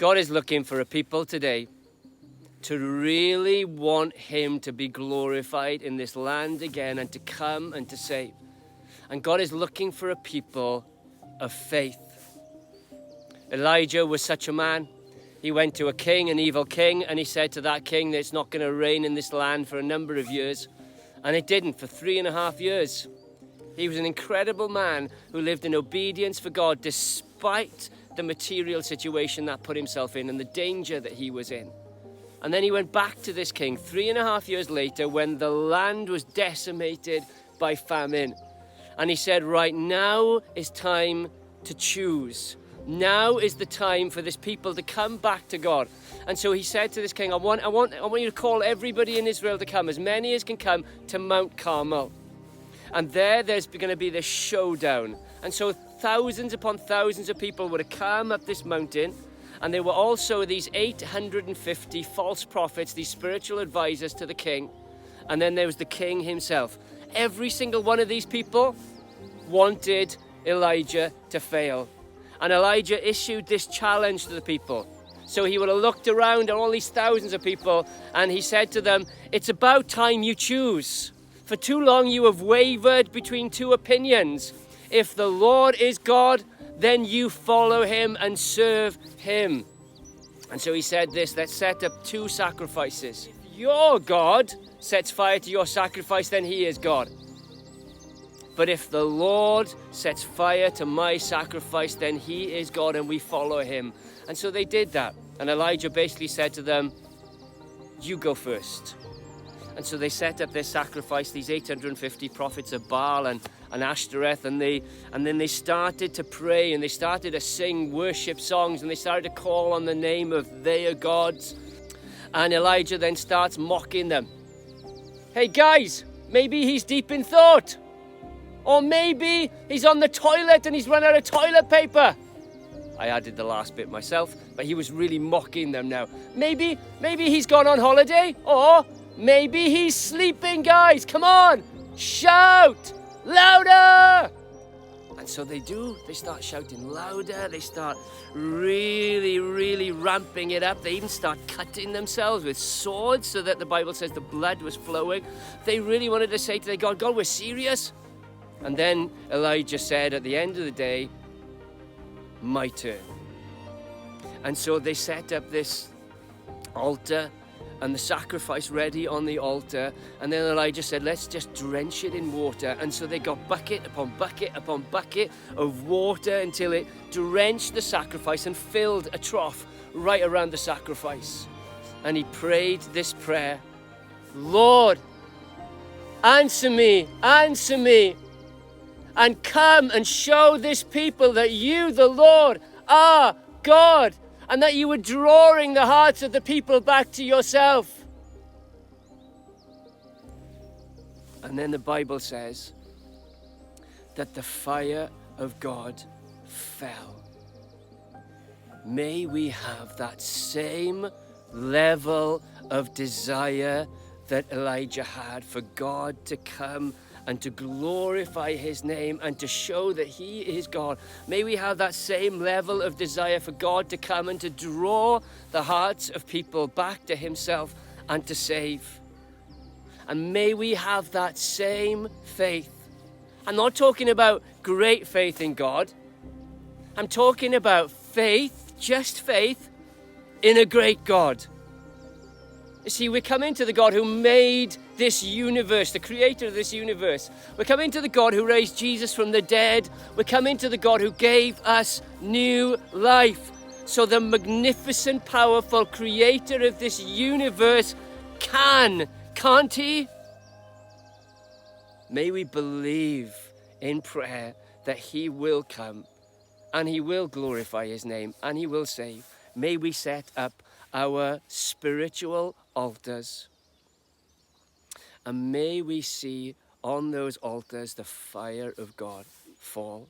God is looking for a people today to really want him to be glorified in this land again and to come and to save. And God is looking for a people of faith. Elijah was such a man. He went to a king, an evil king, and he said to that king that it's not going to rain in this land for a number of years. And it didn't for 3.5 years. He was an incredible man who lived in obedience for God despite the material situation that put himself in and the danger that he was in. And then he went back to this king 3.5 years later when the land was decimated by famine. And he said, right, now is time to choose. Now is the time for this people to come back to God. And so he said to this king, I want you to call everybody in Israel to come, as many as can come, to Mount Carmel. And there's going to be this showdown. And so thousands upon thousands of people were to come up this mountain. And there were also these 850 false prophets, these spiritual advisors to the king. And then there was the king himself. Every single one of these people wanted Elijah to fail. And Elijah issued this challenge to the people. So he would have looked around at all these thousands of people and he said to them, it's about time you choose. For too long you have wavered between two opinions. If the Lord is God, then you follow him and serve him. And so he said this, let's set up 2 sacrifices. If your God sets fire to your sacrifice, then he is God. But if the Lord sets fire to my sacrifice, then he is God and we follow him. And so they did that. And Elijah basically said to them, you go first. And so they set up their sacrifice, these 850 prophets of Baal and Ashtoreth, and then they started to pray and they started to sing worship songs and they started to call on the name of their gods. And Elijah then starts mocking them. Hey guys, maybe he's deep in thought. Or maybe he's on the toilet and he's run out of toilet paper. I added the last bit myself, but he was really mocking them now. Maybe he's gone on holiday, or maybe he's sleeping, guys. Come on, shout louder. And so they start shouting louder. They start really, really ramping it up. They even start cutting themselves with swords so that the Bible says the blood was flowing. They really wanted to say to their God, we're serious. And then Elijah said at the end of the day, my turn. And so they set up this altar and the sacrifice ready on the altar. And then Elijah said, let's just drench it in water. And so they got bucket upon bucket upon bucket of water until it drenched the sacrifice and filled a trough right around the sacrifice. And he prayed this prayer, Lord, answer me, and come and show this people that you, the Lord, are God, and that you were drawing the hearts of the people back to yourself. And then the Bible says that the fire of God fell. May we have that same level of desire that Elijah had for God to come and to glorify his name and to show that he is God. May we have that same level of desire for God to come and to draw the hearts of people back to himself and to save. And may we have that same faith. I'm not talking about great faith in God. I'm talking about faith, just faith, in a great God. You see, we're coming to the God who made this universe, the creator of this universe. We're coming to the God who raised Jesus from the dead. We're coming to the God who gave us new life. So the magnificent, powerful creator of this universe can't he? May we believe in prayer that he will come and he will glorify his name and he will save. May we set up our spiritual altars. And may we see on those altars the fire of God fall.